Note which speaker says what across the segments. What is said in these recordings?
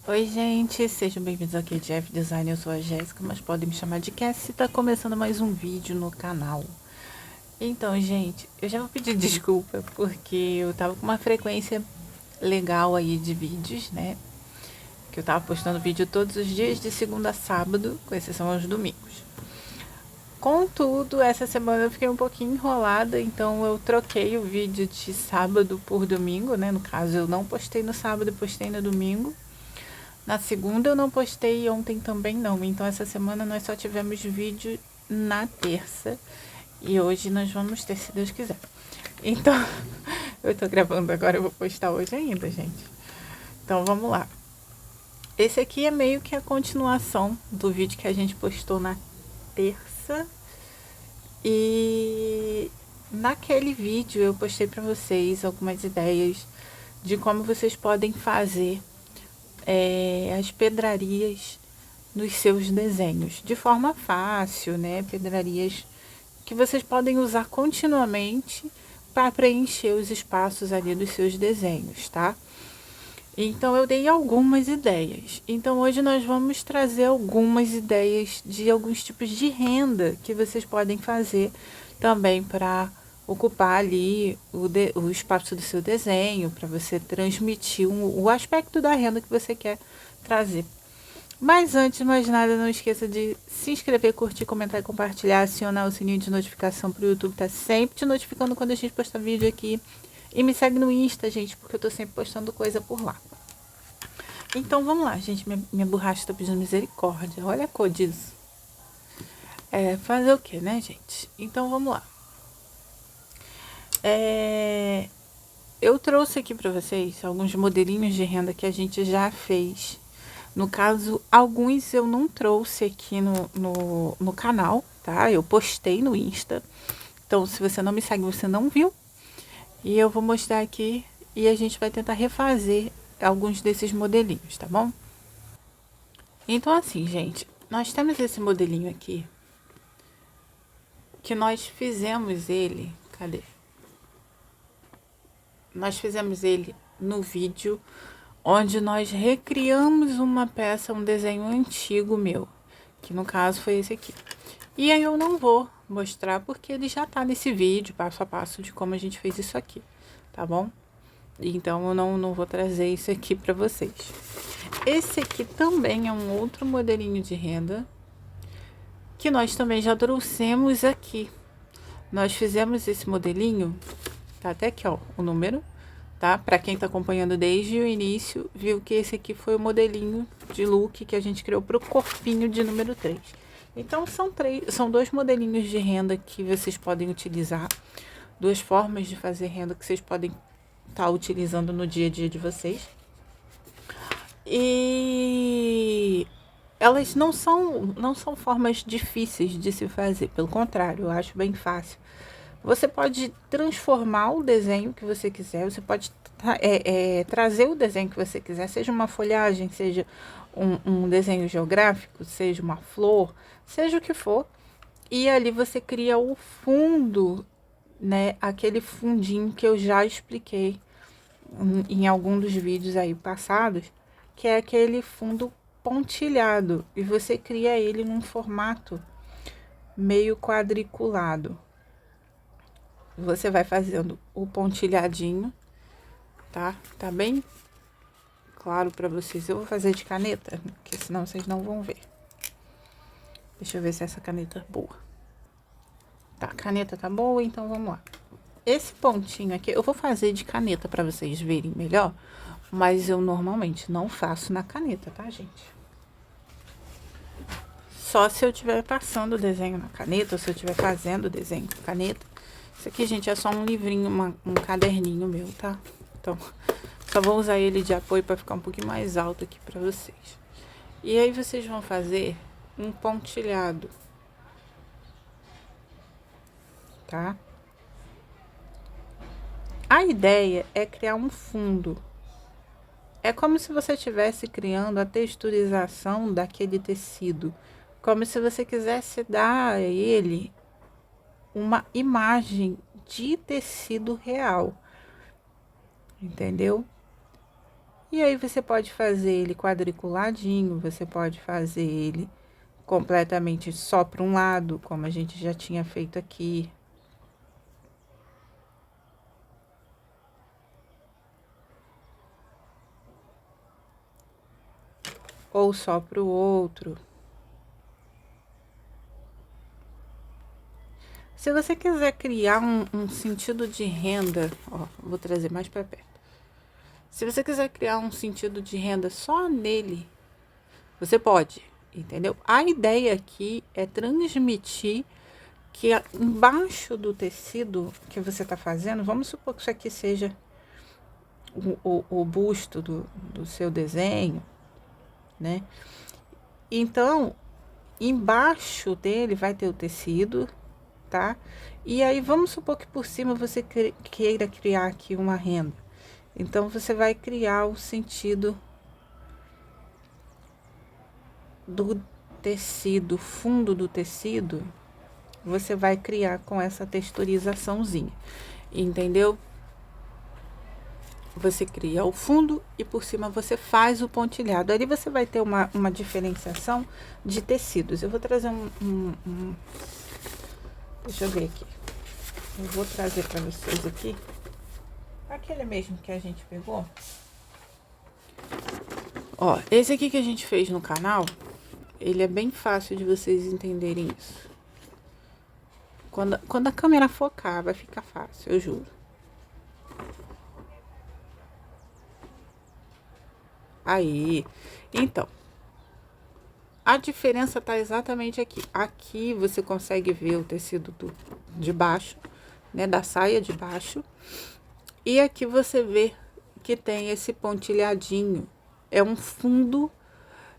Speaker 1: Oi, gente, sejam bem-vindos aqui ao Jeff Design. Eu sou a Jéssica, mas podem me chamar de Cassie. Tá começando mais um vídeo no canal. Então, gente, eu já vou pedir desculpa porque eu tava com uma frequência legal aí de vídeos, né? Que eu tava postando vídeo todos os dias de segunda a sábado, com exceção aos domingos. Contudo, essa semana eu fiquei um pouquinho enrolada, então eu troquei o vídeo de sábado por domingo, né? No caso, eu não postei no sábado, postei no domingo. Na segunda eu não postei e ontem também não. Então essa semana nós só tivemos vídeo na terça. E hoje nós vamos ter, se Deus quiser. Então, eu tô gravando agora, eu vou postar hoje ainda, gente. Então vamos lá. Esse aqui é meio que a continuação do vídeo que a gente postou na terça. E naquele vídeo eu postei pra vocês algumas ideias de como vocês podem fazer as pedrarias nos seus desenhos de forma fácil, né? Pedrarias que vocês podem usar continuamente para preencher os espaços ali dos seus desenhos, tá? Então eu dei algumas ideias. Então hoje nós vamos trazer algumas ideias de alguns tipos de renda que vocês podem fazer também para ocupar ali o espaço do seu desenho, para você transmitir o aspecto da renda que você quer trazer. Mas antes de mais nada, não esqueça de se inscrever, curtir, comentar e compartilhar, acionar o sininho de notificação para o YouTube tá sempre te notificando quando a gente postar vídeo aqui. E me segue no Insta, gente, porque eu tô sempre postando coisa por lá. Então vamos lá, gente, minha borracha tá pedindo misericórdia, olha a cor disso. Fazer o que, né, gente? Então vamos lá. Eu trouxe aqui para vocês alguns modelinhos de renda que a gente já fez. No caso, alguns eu não trouxe aqui no canal, tá? Eu postei no Insta. Então, se você não me segue, você não viu. E eu vou mostrar aqui e a gente vai tentar refazer alguns desses modelinhos, tá bom? Então, assim, gente, nós temos esse modelinho aqui, que nós fizemos ele... Cadê? Nós fizemos ele no vídeo onde nós recriamos uma peça, um desenho antigo meu, que no caso foi esse aqui. E aí eu não vou mostrar porque ele já tá nesse vídeo, passo a passo de como a gente fez isso aqui, tá bom? Então eu não vou trazer isso aqui para vocês. Esse aqui também é um outro modelinho de renda que nós também já trouxemos aqui. Nós fizemos esse modelinho, tá até aqui, ó, o número, tá? Para quem tá acompanhando desde o início, viu que esse aqui foi o modelinho de look que a gente criou pro corpinho de número 3. Então, são dois modelinhos de renda que vocês podem utilizar, duas formas de fazer renda que vocês podem estar utilizando no dia a dia de vocês. E elas não são formas difíceis de se fazer, pelo contrário, eu acho bem fácil. Você pode transformar o desenho que você quiser, você pode trazer o desenho que você quiser, seja uma folhagem, seja um desenho geográfico, seja uma flor, seja o que for. E ali você cria o fundo, né? Aquele fundinho que eu já expliquei em algum dos vídeos aí passados, que é aquele fundo pontilhado. E você cria ele num formato meio quadriculado. Você vai fazendo o pontilhadinho, tá? Tá bem claro pra vocês. Eu vou fazer de caneta, porque senão vocês não vão ver. Deixa eu ver se essa caneta é boa. Tá, a caneta tá boa, então vamos lá. Esse pontinho aqui, eu vou fazer de caneta pra vocês verem melhor, mas eu normalmente não faço na caneta, tá, gente? Só se eu estiver passando o desenho na caneta, ou se eu estiver fazendo o desenho com caneta. Isso aqui, gente, é só um livrinho, um caderninho meu, tá? Então, só vou usar ele de apoio para ficar um pouquinho mais alto aqui para vocês. E aí, vocês vão fazer um pontilhado, tá? A ideia é criar um fundo. É como se você estivesse criando a texturização daquele tecido. Como se você quisesse dar a ele uma imagem de tecido real. Entendeu? E aí você pode fazer ele quadriculadinho, você pode fazer ele completamente só para um lado, como a gente já tinha feito aqui. Ou só para o outro. Se você quiser criar um sentido de renda, ó, vou trazer mais para perto. Se você quiser criar um sentido de renda só nele, você pode, entendeu? A ideia aqui é transmitir que embaixo do tecido que você está fazendo, vamos supor que isso aqui seja o busto do seu desenho, né? Então, embaixo dele vai ter o tecido, tá? E aí, vamos supor que por cima você queira criar aqui uma renda. Então, você vai criar o sentido do tecido, fundo do tecido, você vai criar com essa texturizaçãozinha, entendeu? Você cria o fundo e por cima você faz o pontilhado. Ali você vai ter uma diferenciação de tecidos. Eu vou trazer deixa eu ver aqui. Eu vou trazer para vocês aqui. Aquele mesmo que a gente pegou. Ó, esse aqui que a gente fez no canal, ele é bem fácil de vocês entenderem isso. Quando a câmera focar, vai ficar fácil, eu juro. Aí, então, a diferença tá exatamente aqui. Aqui você consegue ver o tecido de baixo, né, da saia de baixo. E aqui você vê que tem esse pontilhadinho. É um fundo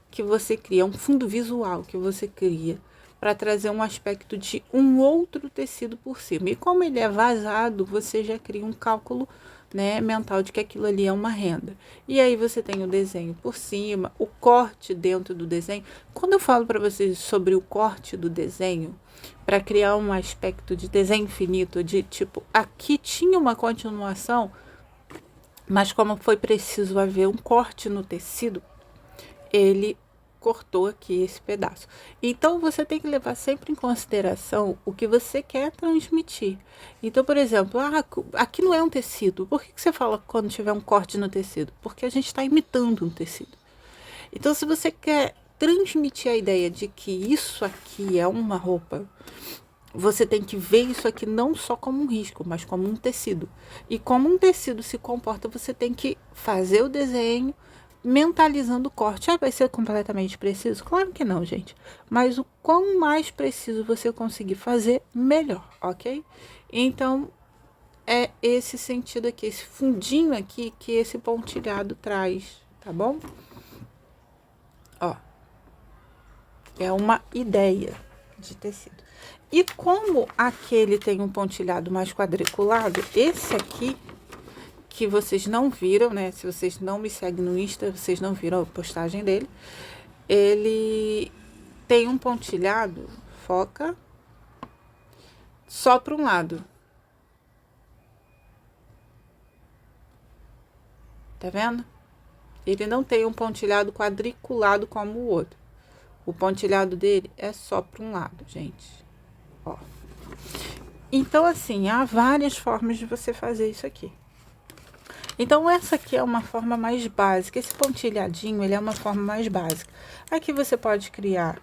Speaker 1: que você cria, um fundo visual que você cria para trazer um aspecto de um outro tecido por cima. E como ele é vazado, você já cria um cálculo, né, mental de que aquilo ali é uma renda. E aí você tem o desenho por cima, o corte dentro do desenho. Quando eu falo para vocês sobre o corte do desenho, para criar um aspecto de desenho infinito, de tipo, aqui tinha uma continuação, mas como foi preciso haver um corte no tecido, ele cortou aqui esse pedaço. Então, você tem que levar sempre em consideração o que você quer transmitir. Então, por exemplo, aqui não é um tecido. Por que você fala quando tiver um corte no tecido? Porque a gente está imitando um tecido. Então, se você quer transmitir a ideia de que isso aqui é uma roupa, você tem que ver isso aqui não só como um risco, mas como um tecido. E como um tecido se comporta, você tem que fazer o desenho, mentalizando o corte. Vai ser completamente preciso? Claro que não, gente. Mas o quão mais preciso você conseguir fazer, melhor, ok? Então, é esse sentido aqui, esse fundinho aqui que esse pontilhado traz, tá bom? Ó, é uma ideia de tecido. E como aquele tem um pontilhado mais quadriculado, esse aqui que vocês não viram, né? Se vocês não me seguem no Insta, vocês não viram a postagem dele. Ele tem um pontilhado, foca, só para um lado. Tá vendo? Ele não tem um pontilhado quadriculado como o outro. O pontilhado dele é só para um lado, gente. Ó. Então, assim, há várias formas de você fazer isso aqui. Então, essa aqui é uma forma mais básica. Esse pontilhadinho, ele é uma forma mais básica. Aqui você pode criar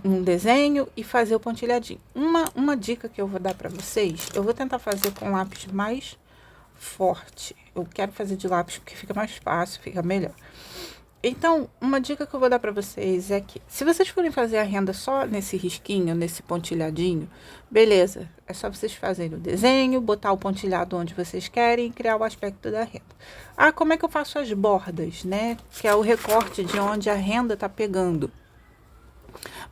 Speaker 1: um desenho e fazer o pontilhadinho. Uma dica que eu vou dar para vocês, eu vou tentar fazer com lápis mais forte. Eu quero fazer de lápis porque fica mais fácil, fica melhor. Então, uma dica que eu vou dar para vocês é que, se vocês forem fazer a renda só nesse risquinho, nesse pontilhadinho, beleza, é só vocês fazerem o desenho, botar o pontilhado onde vocês querem e criar o aspecto da renda. Ah, como é que eu faço as bordas, né? Que é o recorte de onde a renda tá pegando.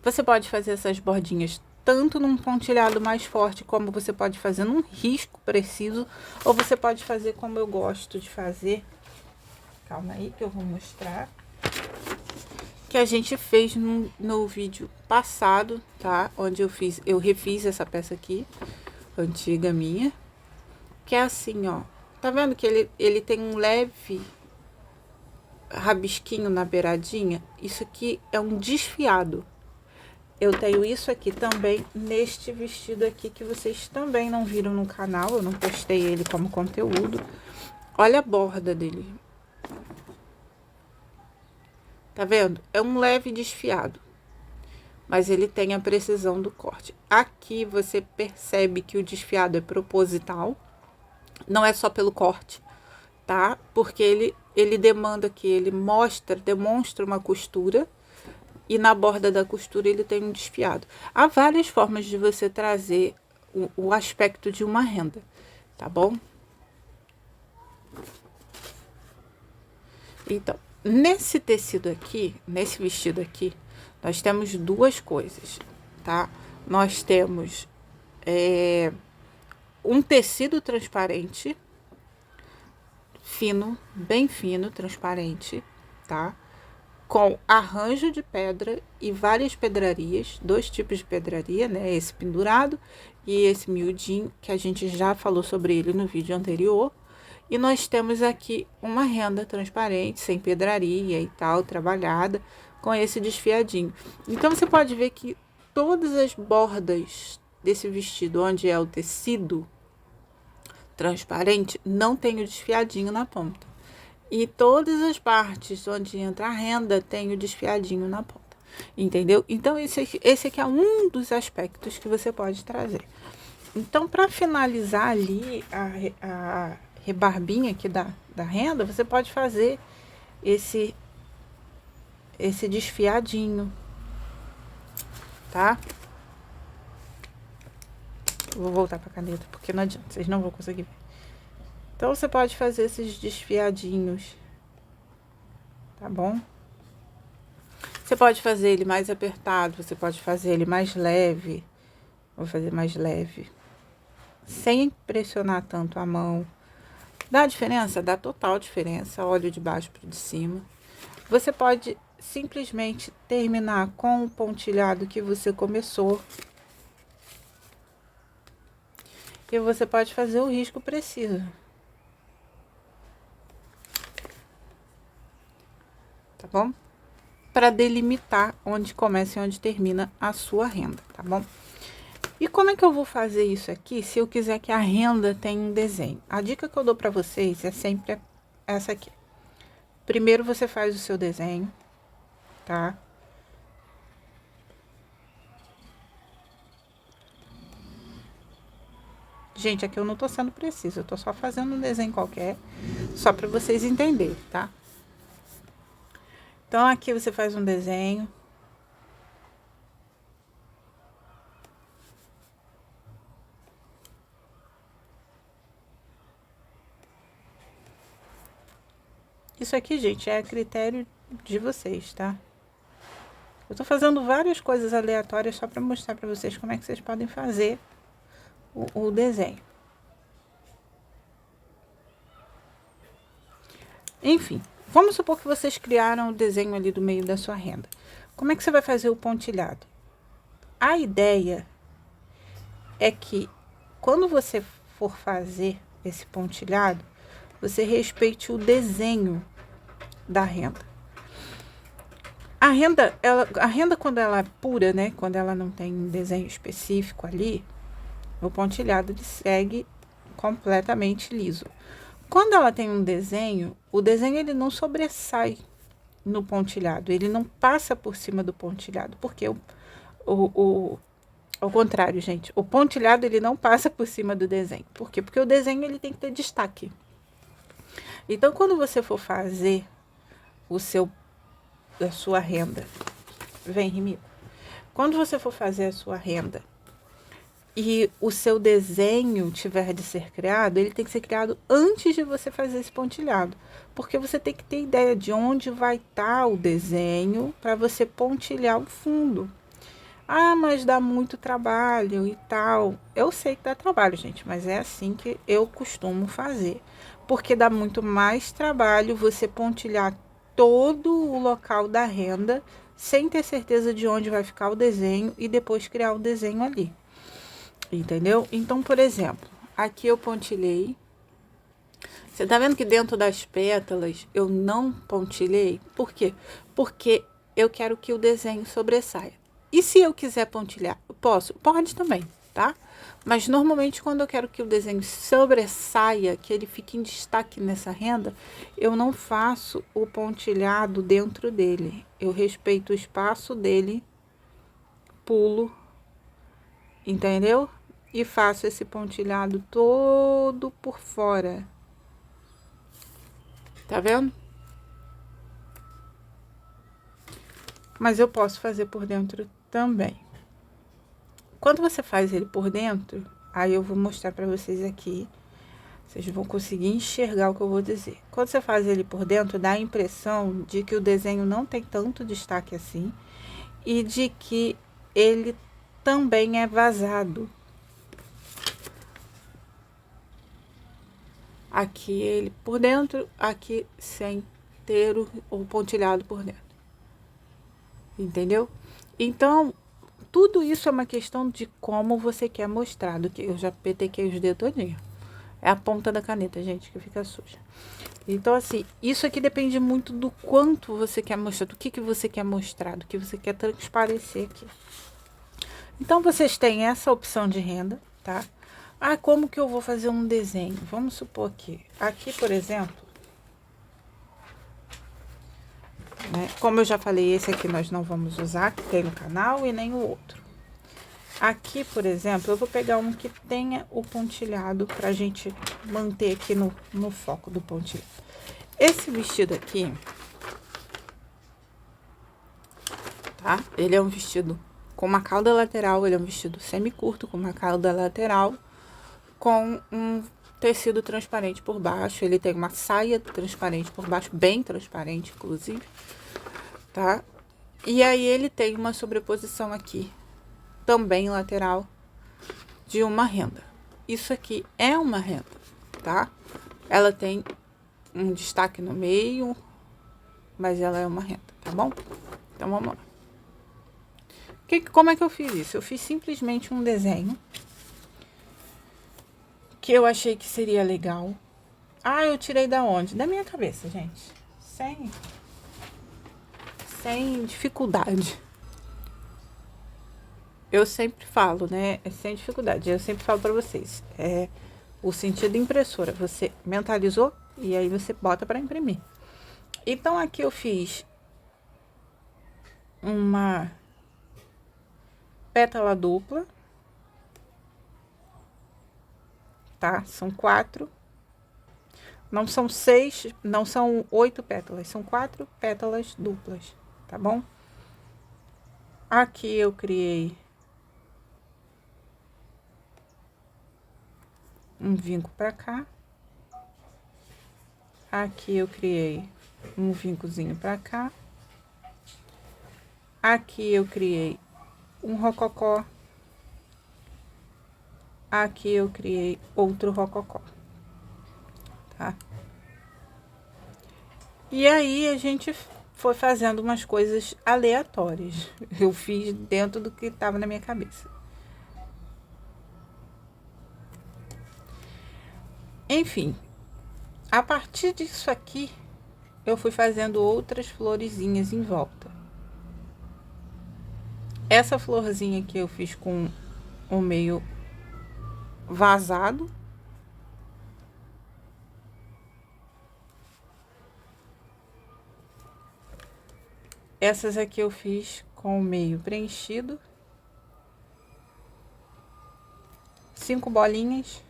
Speaker 1: Você pode fazer essas bordinhas tanto num pontilhado mais forte, como você pode fazer num risco preciso, ou você pode fazer como eu gosto de fazer. Calma aí que eu vou mostrar. Que a gente fez no vídeo passado, tá? Onde eu refiz essa peça aqui, antiga minha. Que é assim, ó. Tá vendo que ele tem um leve rabisquinho na beiradinha, isso aqui é um desfiado. Eu tenho isso aqui também neste vestido aqui que vocês também não viram no canal, eu não postei ele como conteúdo. Olha a borda dele. Tá vendo? É um leve desfiado, mas ele tem a precisão do corte. Aqui você percebe que o desfiado é proposital, não é só pelo corte, tá? Porque ele demanda que ele demonstra uma costura, e na borda da costura ele tem um desfiado. Há várias formas de você trazer o aspecto de uma renda, tá bom? Então, nesse tecido aqui, nesse vestido aqui, nós temos duas coisas, tá? Nós temos um tecido transparente, fino, bem fino, transparente, tá? Com arranjo de pedra e várias pedrarias, dois tipos de pedraria, né? Esse pendurado e esse miudinho, que a gente já falou sobre ele no vídeo anterior. E nós temos aqui uma renda transparente, sem pedraria e tal, trabalhada, com esse desfiadinho. Então, você pode ver que todas as bordas desse vestido, onde é o tecido transparente, não tem o desfiadinho na ponta. E todas as partes onde entra a renda tem o desfiadinho na ponta. Entendeu? Então, esse aqui é um dos aspectos que você pode trazer. Então, para finalizar ali a rebarbinha aqui da renda, você pode fazer esse desfiadinho, tá? Vou voltar para a caneta, porque não adianta, vocês não vão conseguir ver. Então, você pode fazer esses desfiadinhos, tá bom? Você pode fazer ele mais apertado, você pode fazer ele mais leve. Vou fazer mais leve, sem pressionar tanto a mão. Dá diferença? Dá total diferença. Olho de baixo para de cima. Você pode simplesmente terminar com o pontilhado que você começou. E você pode fazer o risco preciso. Tá bom? Para delimitar onde começa e onde termina a sua renda, tá bom? E como é que eu vou fazer isso aqui se eu quiser que a renda tenha um desenho? A dica que eu dou para vocês é sempre essa aqui. Primeiro você faz o seu desenho, tá? Gente, aqui eu não tô sendo precisa, eu tô só fazendo um desenho qualquer, só para vocês entenderem, tá? Então, aqui você faz um desenho. Isso aqui, gente, é a critério de vocês, tá? Eu tô fazendo várias coisas aleatórias só para mostrar para vocês como é que vocês podem fazer o desenho. Enfim, vamos supor que vocês criaram o desenho ali do meio da sua renda. Como é que você vai fazer o pontilhado? A ideia é que quando você for fazer esse pontilhado, você respeite o desenho da renda. A renda quando ela é pura, né? Quando ela não tem um desenho específico ali, o pontilhado ele segue completamente liso. Quando ela tem um desenho, o desenho ele não sobressai no pontilhado, ele não passa por cima do pontilhado, porque ao contrário, gente, o pontilhado ele não passa por cima do desenho. Por quê? Porque o desenho ele tem que ter destaque. Então, quando você for fazer a sua renda, vem, Rimico. Quando você for fazer a sua renda e o seu desenho tiver de ser criado, ele tem que ser criado antes de você fazer esse pontilhado. Porque você tem que ter ideia de onde vai estar o desenho para você pontilhar o fundo. Ah, mas dá muito trabalho e tal. Eu sei que dá trabalho, gente, mas é assim que eu costumo fazer. Porque dá muito mais trabalho você pontilhar todo o local da renda sem ter certeza de onde vai ficar o desenho e depois criar o desenho ali. Entendeu? Então, por exemplo, aqui eu pontilhei Você tá vendo que dentro das pétalas eu não pontilhei? Por quê? Porque eu quero que o desenho sobressaia. E se eu quiser pontilhar, eu posso? Pode também, tá? Mas normalmente quando eu quero que o desenho sobressaia, que ele fique em destaque nessa renda, eu não faço o pontilhado dentro dele. Eu respeito o espaço dele, pulo, entendeu? E faço esse pontilhado todo por fora. Tá vendo? Mas eu posso fazer por dentro também. Quando você faz ele por dentro, aí eu vou mostrar pra vocês aqui. Vocês vão conseguir enxergar o que eu vou dizer. Quando você faz ele por dentro, dá a impressão de que o desenho não tem tanto destaque assim. E de que ele também é vazado. Aqui ele por dentro, aqui sem ter o pontilhado por dentro. Entendeu? Então, tudo isso é uma questão de como você quer mostrar. Do que eu já petequei os dedos todinho. É a ponta da caneta, gente, que fica suja. Então, assim, isso aqui depende muito do quanto você quer mostrar, do que você quer mostrar, do que você quer transparecer aqui. Então, vocês têm essa opção de renda, tá? Ah, como que eu vou fazer um desenho? Vamos supor que aqui, por exemplo, né, como eu já falei, esse aqui nós não vamos usar, que tem no canal, e nem o outro. Aqui, por exemplo, eu vou pegar um que tenha o pontilhado pra gente manter aqui no foco do pontilhado. Esse vestido aqui, tá? Ele é um vestido com uma cauda lateral, ele é um vestido semi-curto com uma cauda lateral, com um tecido transparente por baixo. Ele tem uma saia transparente por baixo, bem transparente, inclusive, tá? E aí ele tem uma sobreposição aqui, também lateral, de uma renda. Isso aqui é uma renda, tá? Ela tem um destaque no meio, mas ela é uma renda, tá bom? Então, vamos lá. Como é que eu fiz isso? Eu fiz simplesmente um desenho que eu achei que seria legal. Ah, eu tirei da onde? Da minha cabeça, gente. Sem dificuldade. Eu sempre falo, né? É sem dificuldade. Eu sempre falo pra vocês. É o sentido impressora. Você mentalizou e aí você bota pra imprimir. Então, aqui eu fiz uma pétala dupla. Tá? São 4. Não são 6, não são 8 pétalas. São 4 pétalas duplas, tá bom? Aqui eu criei um vinco pra cá. Aqui eu criei um vincozinho pra cá. Aqui eu criei um rococó. Aqui eu criei outro rococó, tá? E aí a gente foi fazendo umas coisas aleatórias. Eu fiz dentro do que estava na minha cabeça. Enfim, a partir disso aqui, eu fui fazendo outras florezinhas em volta. Essa florzinha aqui eu fiz com o meio vazado. Essas aqui eu fiz com o meio preenchido. 5 bolinhas.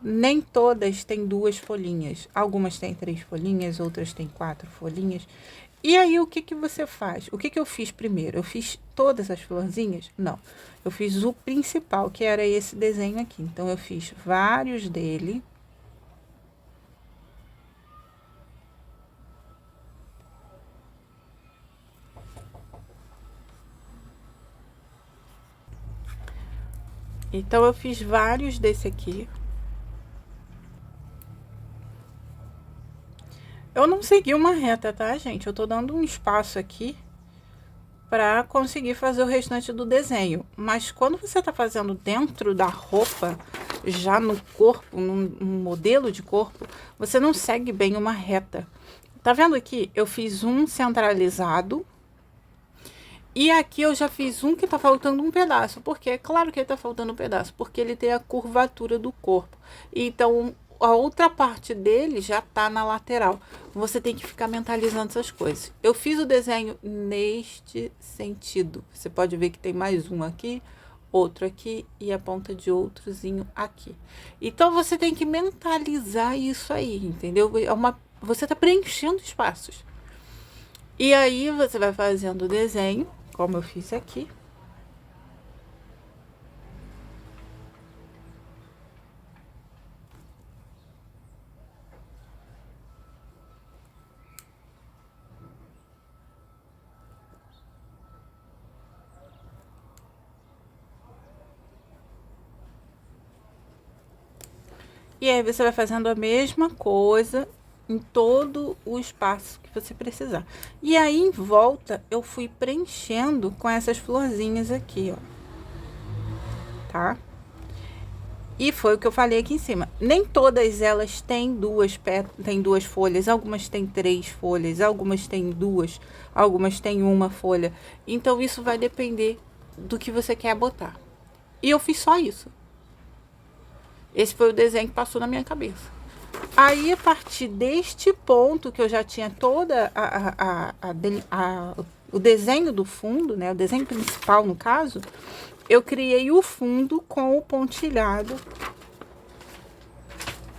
Speaker 1: Nem todas têm 2 folhinhas. Algumas têm 3 folhinhas, outras têm 4 folhinhas. E aí, o que você faz? O que eu fiz primeiro? Eu fiz todas as florzinhas? Não. Eu fiz o principal, que era esse desenho aqui. Então, eu fiz vários dele. Então, eu fiz vários desse aqui. Eu não segui uma reta, tá, gente? Eu tô dando um espaço aqui pra conseguir fazer o restante do desenho. Mas quando você tá fazendo dentro da roupa, Já no corpo, num modelo de corpo, você não segue bem uma reta. Tá vendo aqui? Eu fiz um centralizado. E aqui eu já fiz um que tá faltando um pedaço. Por quê? Claro que ele tá faltando um pedaço. Porque ele tem a curvatura do corpo. Então, a outra parte dele já tá na lateral. Você tem que ficar mentalizando essas coisas. Eu fiz o desenho neste sentido. Você pode ver que tem mais um aqui, outro aqui e a ponta de outrozinho aqui. Então, você tem que mentalizar isso aí, entendeu? Você tá preenchendo espaços. E aí, você vai fazendo o desenho, como eu fiz aqui. E aí você vai fazendo a mesma coisa em todo o espaço que você precisar. E aí em volta eu fui preenchendo com essas florzinhas aqui, ó. Tá? E foi o que eu falei aqui em cima. Nem todas elas têm têm duas folhas, algumas têm 3 folhas, algumas têm 2, algumas têm uma folha. Então isso vai depender do que você quer botar. E eu fiz só isso. Esse foi o desenho que passou na minha cabeça. Aí, a partir deste ponto, que eu já tinha toda o desenho do fundo, né? O desenho principal, no caso, eu criei o fundo com o pontilhado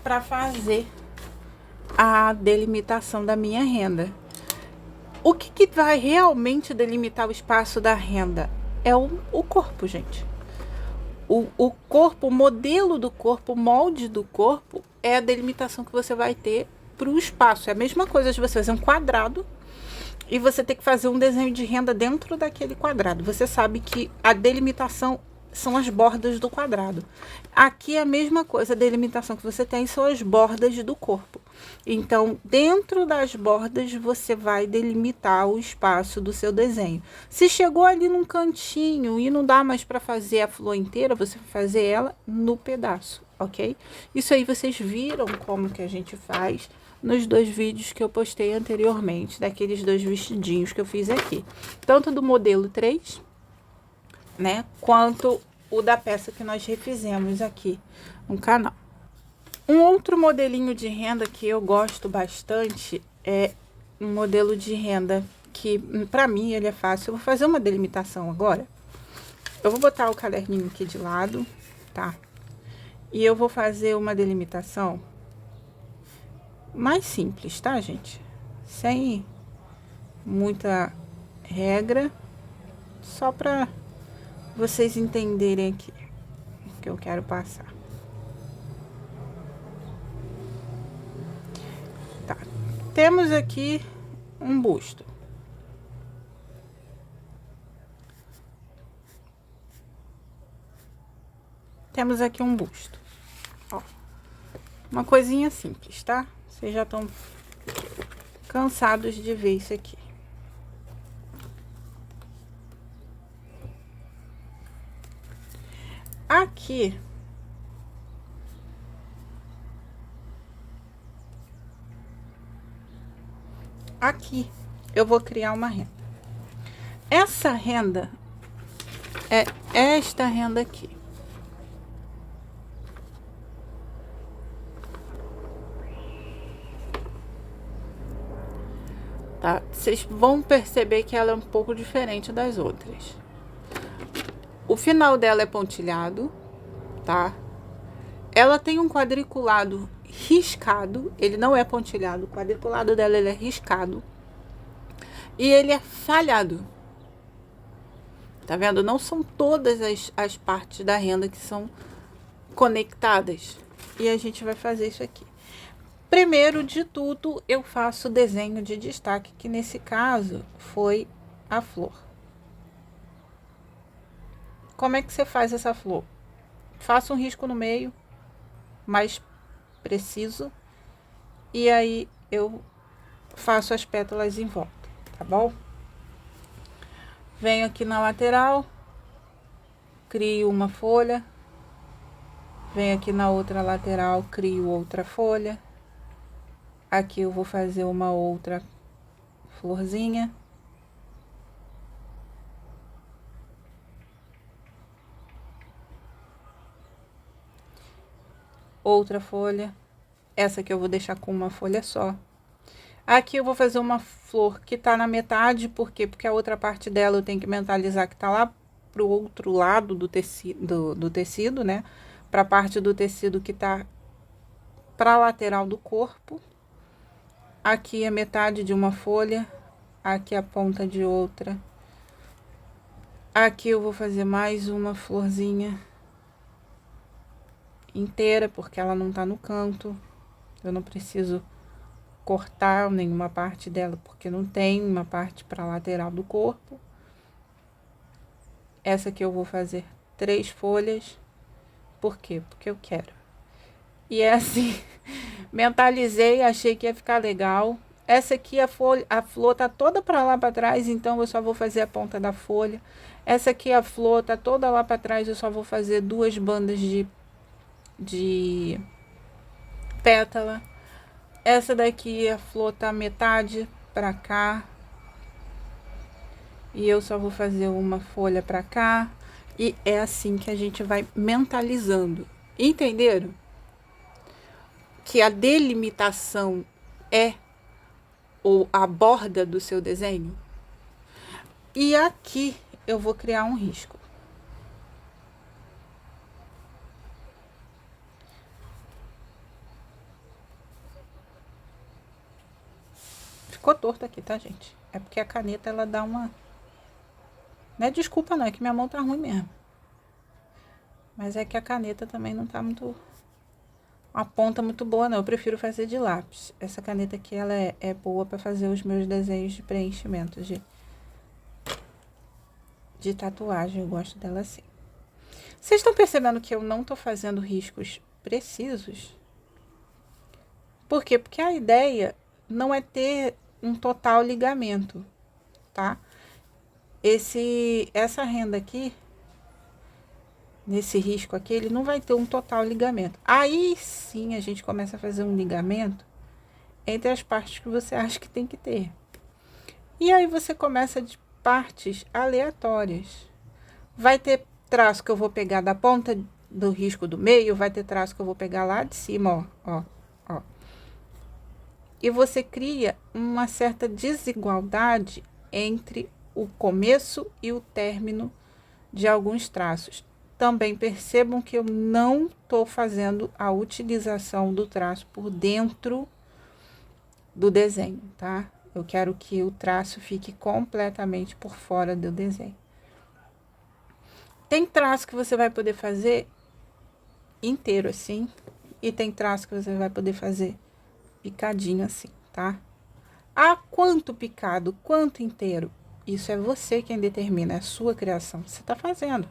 Speaker 1: para fazer a delimitação da minha renda. O que vai realmente delimitar o espaço da renda? É o corpo, gente. O corpo, o modelo do corpo, o molde do corpo é a delimitação que você vai ter para o espaço. É a mesma coisa de você fazer um quadrado e você ter que fazer um desenho de renda dentro daquele quadrado. Você sabe que a delimitação são as bordas do quadrado. Aqui é a mesma coisa, a delimitação que você tem são as bordas do corpo. Então, dentro das bordas, você vai delimitar o espaço do seu desenho. Se chegou ali num cantinho e não dá mais para fazer a flor inteira, você vai fazer ela no pedaço, ok? Isso aí vocês viram como que a gente faz nos 2 vídeos que eu postei anteriormente, daqueles 2 vestidinhos que eu fiz aqui. Tanto do modelo 3, né, quanto o da peça que nós refizemos aqui no canal. Um outro modelinho de renda que eu gosto bastante é um modelo de renda que, pra mim, ele é fácil. Eu vou fazer uma delimitação agora. Eu vou botar o caderninho aqui de lado, tá? E eu vou fazer uma delimitação mais simples, tá, gente? Sem muita regra, só pra vocês entenderem aqui o que eu quero passar. Tá. Temos aqui um busto. Temos aqui um busto. Ó. Uma coisinha simples, tá? Vocês já estão cansados de ver isso aqui. Aqui eu vou criar uma renda. Essa renda é esta renda aqui. Tá? Vocês vão perceber que ela é um pouco diferente das outras. O final dela é pontilhado, tá? Ela tem um quadriculado riscado, ele não é pontilhado, o quadriculado dela ele é riscado. E ele é falhado. Tá vendo? Não são todas as partes da renda que são conectadas. E a gente vai fazer isso aqui. Primeiro de tudo, eu faço o desenho de destaque, que nesse caso foi a flor. Como é que você faz essa flor? Faça um risco no meio, mais preciso, e aí eu faço as pétalas em volta, tá bom? Venho aqui na lateral, crio uma folha, Venho aqui na outra lateral, crio outra folha. Aqui eu vou fazer uma outra florzinha. Outra folha. Essa aqui eu vou deixar com uma folha só. Aqui eu vou fazer uma flor que tá na metade, por quê? Porque a outra parte dela eu tenho que mentalizar que tá lá pro outro lado do tecido, né? Pra parte do tecido que tá pra lateral do corpo. Aqui é metade de uma folha, aqui a ponta de outra. Aqui eu vou fazer mais uma florzinha inteira, porque ela não tá no canto. Eu não preciso cortar nenhuma parte dela, porque não tem uma parte para lateral do corpo. Essa aqui eu vou fazer 3 folhas. Por quê? Porque eu quero. E é assim, mentalizei, achei que ia ficar legal. Essa aqui, a flor tá toda para lá para trás, então eu só vou fazer a ponta da folha. Essa aqui, a flor tá toda lá para trás, eu só vou fazer 2 bandas de pétala. Essa daqui, a flor tá metade pra cá. E eu só vou fazer uma folha pra cá. E é assim que a gente vai mentalizando. Entenderam? Que a delimitação é ou a borda do seu desenho. E aqui eu vou criar um risco. Ficou torto aqui, tá, gente? É porque a caneta, ela dá uma... Não é desculpa não, é que minha mão tá ruim mesmo. Mas é que a caneta também não tá muito... Uma ponta muito boa, não. Eu prefiro fazer de lápis. Essa caneta aqui, ela é boa pra fazer os meus desenhos de preenchimento de tatuagem. Eu gosto dela assim. Vocês estão percebendo que eu não tô fazendo riscos precisos? Por quê? Porque a ideia não é ter um total ligamento, tá? Essa renda aqui, nesse risco aqui, ele não vai ter um total ligamento. Aí sim a gente começa a fazer um ligamento entre as partes que você acha que tem que ter. E aí você começa de partes aleatórias. Vai ter traço que eu vou pegar da ponta do risco do meio, vai ter traço que eu vou pegar lá de cima, ó. E você cria uma certa desigualdade entre o começo e o término de alguns traços. Também percebam que eu não estou fazendo a utilização do traço por dentro do desenho, tá? Eu quero que o traço fique completamente por fora do desenho. Tem traço que você vai poder fazer inteiro assim, e tem traço que você vai poder fazer picadinho assim, tá? Ah, quanto picado, quanto inteiro? Isso é você quem determina, é a sua criação. Você tá fazendo.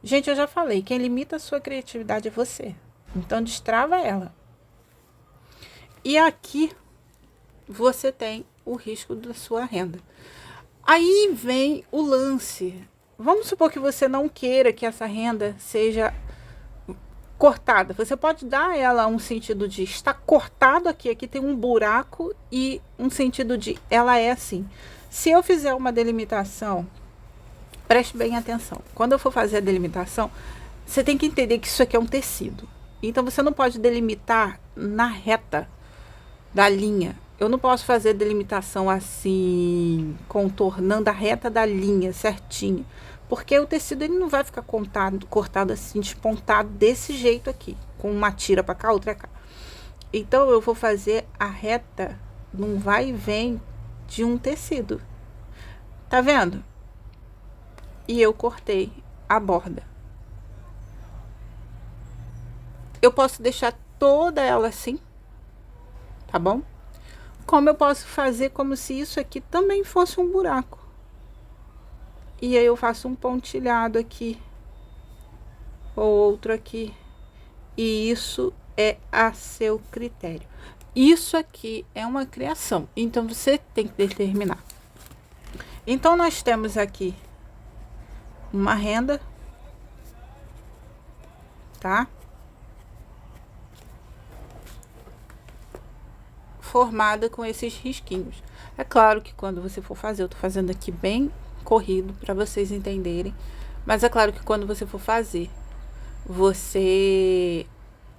Speaker 1: Gente, eu já falei, quem limita a sua criatividade é você. Então, destrava ela. E aqui, você tem o risco da sua renda. Aí vem o lance. Vamos supor que você não queira que essa renda seja cortada. Você pode dar ela um sentido de está cortado aqui, aqui tem um buraco, e um sentido de ela é assim. Se eu fizer uma delimitação, preste bem atenção. Quando eu for fazer a delimitação, você tem que entender que isso aqui é um tecido. Então você não pode delimitar na reta da linha. Eu não posso fazer delimitação assim, contornando a reta da linha certinho. Porque o tecido ele não vai ficar cortado assim, despontado desse jeito aqui. Com uma tira para cá, outra cá. Então, eu vou fazer a reta num vai e vem de um tecido. Tá vendo? E eu cortei a borda. Eu posso deixar toda ela assim, tá bom? Como eu posso fazer como se isso aqui também fosse um buraco. E aí eu faço um pontilhado aqui, ou outro aqui. E isso é a seu critério. Isso aqui é uma criação, então você tem que determinar. Então, nós temos aqui uma renda, tá? Formada com esses risquinhos. É claro que quando você for fazer, eu tô fazendo aqui bem corrido para vocês entenderem, mas é claro que quando você for fazer, você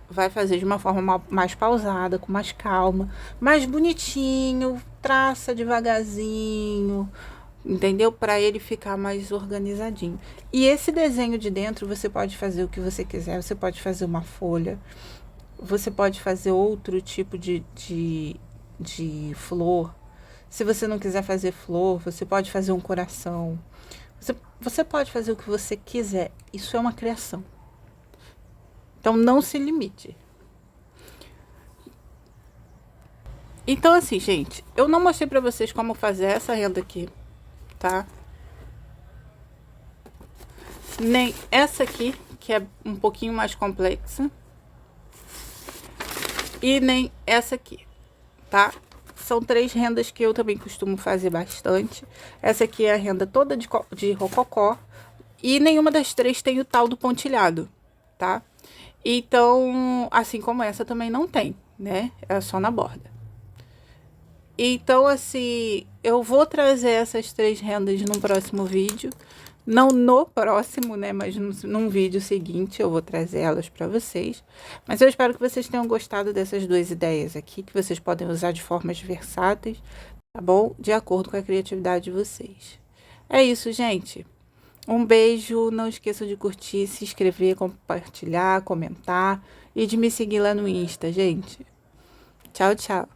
Speaker 1: vai fazer de uma forma mais pausada, com mais calma, mais bonitinho, traça devagarzinho, entendeu? Para ele ficar mais organizadinho. E esse desenho de dentro, você pode fazer o que você quiser, você pode fazer uma folha, você pode fazer outro tipo de flor. Se você não quiser fazer flor, você pode fazer um coração. Você pode fazer o que você quiser. Isso é uma criação. Então, não se limite. Então, assim, gente, eu não mostrei pra vocês como fazer essa renda aqui, tá? Nem essa aqui, que é um pouquinho mais complexa. E nem essa aqui, tá? São 3 rendas que eu também costumo fazer bastante. Essa aqui é a renda toda de rococó. E nenhuma das 3 tem o tal do pontilhado, tá? Então, assim como essa também não tem, né? É só na borda. Então, assim, eu vou trazer essas 3 rendas no próximo vídeo. Não no próximo, né? Mas num vídeo seguinte eu vou trazer elas para vocês. Mas eu espero que vocês tenham gostado dessas 2 ideias aqui, que vocês podem usar de formas versáteis, tá bom? De acordo com a criatividade de vocês. É isso, gente. Um beijo, não esqueçam de curtir, se inscrever, compartilhar, comentar e de me seguir lá no Insta, gente. Tchau, tchau.